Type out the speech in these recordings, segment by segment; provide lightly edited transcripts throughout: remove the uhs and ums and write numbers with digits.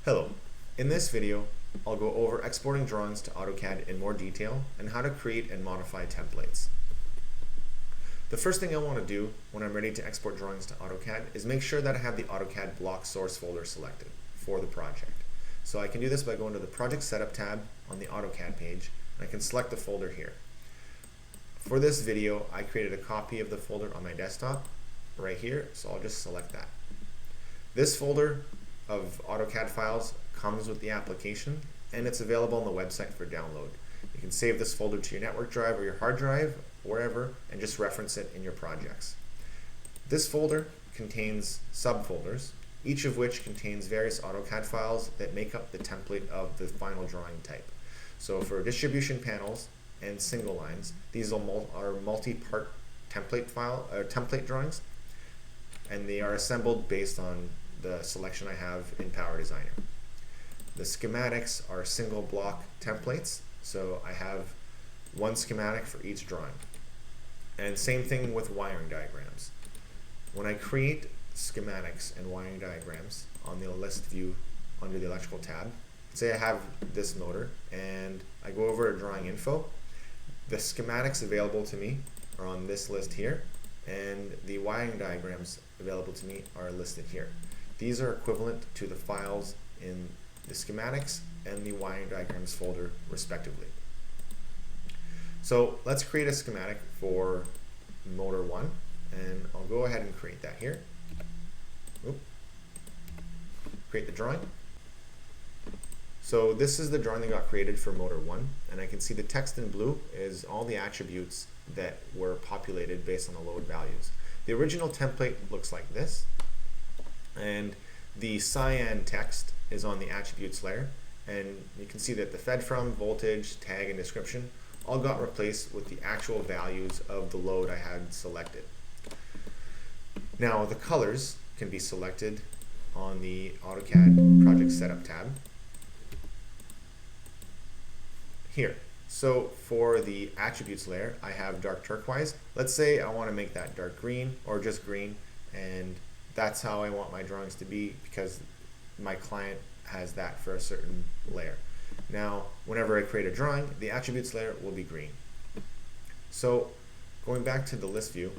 Hello. In this video, I'll go over exporting drawings to AutoCAD in more detail and how to create and modify templates. The first thing I want to do when I'm ready to export drawings to AutoCAD is make sure that I have the AutoCAD block source folder selected for the project. So I can do this by going to the Project Setup tab on the AutoCAD page, and I can select the folder here. For this video, I created a copy of the folder on my desktop right here, so I'll just select that. This folder of AutoCAD files comes with the application, and it's available on the website for download. You can save this folder to your network drive or your hard drive, wherever, and just reference it in your projects. This folder contains subfolders, each of which contains various AutoCAD files that make up the template of the final drawing type. So for distribution panels and single lines, these are multi-part template drawings, and they are assembled based on the selection I have in Power Designer. The schematics are single block templates, so I have one schematic for each drawing. And same thing with wiring diagrams. When I create schematics and wiring diagrams on the list view under the electrical tab, say I have this motor and I go over to drawing info, the schematics available to me are on this list here, and the wiring diagrams available to me are listed here. These are equivalent to the files in the schematics and the wiring diagrams folder respectively. So let's create a schematic for motor 1, and I'll go ahead and create that here. Create the drawing. So this is the drawing that got created for motor 1, and I can see the text in blue is all the attributes that were populated based on the load values. The original template looks like this, and the cyan text is on the attributes layer, and you can see that the fed from, voltage, tag, and description all got replaced with the actual values of the load I had selected. Now the colors can be selected on the AutoCAD Project Setup tab here. So for the attributes layer, I have dark turquoise. Let's say I want to make that dark green or just green, and that's how I want my drawings to be because my client has that for a certain layer. Now, whenever I create a drawing, the attributes layer will be green. So going back to the list view,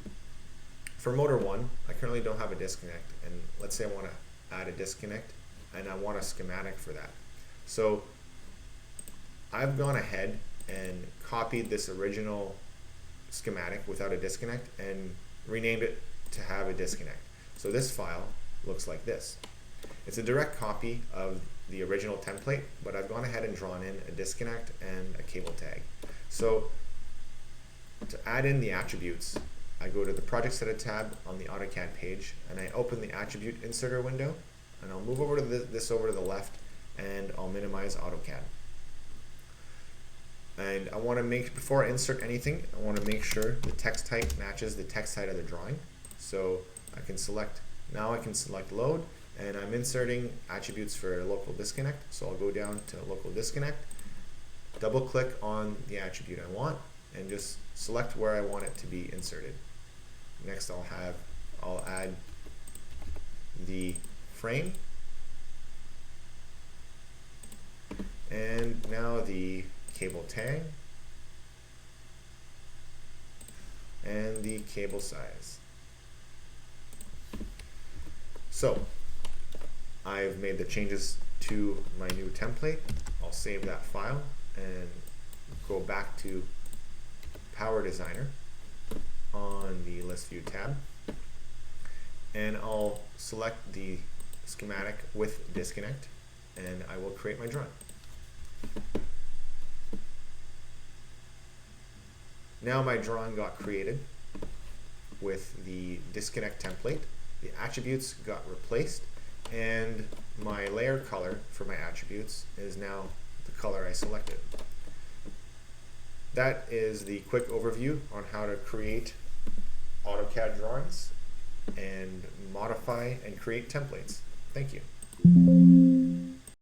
for motor 1, I currently don't have a disconnect, and let's say I want to add a disconnect and I want a schematic for that. So I've gone ahead and copied this original schematic without a disconnect and renamed it to have a disconnect. So this file looks like this. It's a direct copy of the original template, but I've gone ahead and drawn in a disconnect and a cable tag. So to add in the attributes, I go to the Project Setup tab on the AutoCAD page, and I open the Attribute Inserter window, and I'll move over to this over to the left, and I'll minimize AutoCAD. And I want to before I insert anything, I want to make sure the text type matches the text height of the drawing. So I can select load, and I'm inserting attributes for local disconnect. So I'll go down to local disconnect, double click on the attribute I want, and just select where I want it to be inserted. Next I'll add the frame, and now the cable tag and the cable size. So I've made the changes to my new template. I'll save that file and go back to Power Designer on the List View tab, and I'll select the schematic with disconnect, and I will create my drawing. Now my drawing got created with the disconnect template. The attributes got replaced, and my layer color for my attributes is now the color I selected. That is the quick overview on how to create AutoCAD drawings and modify and create templates. Thank you.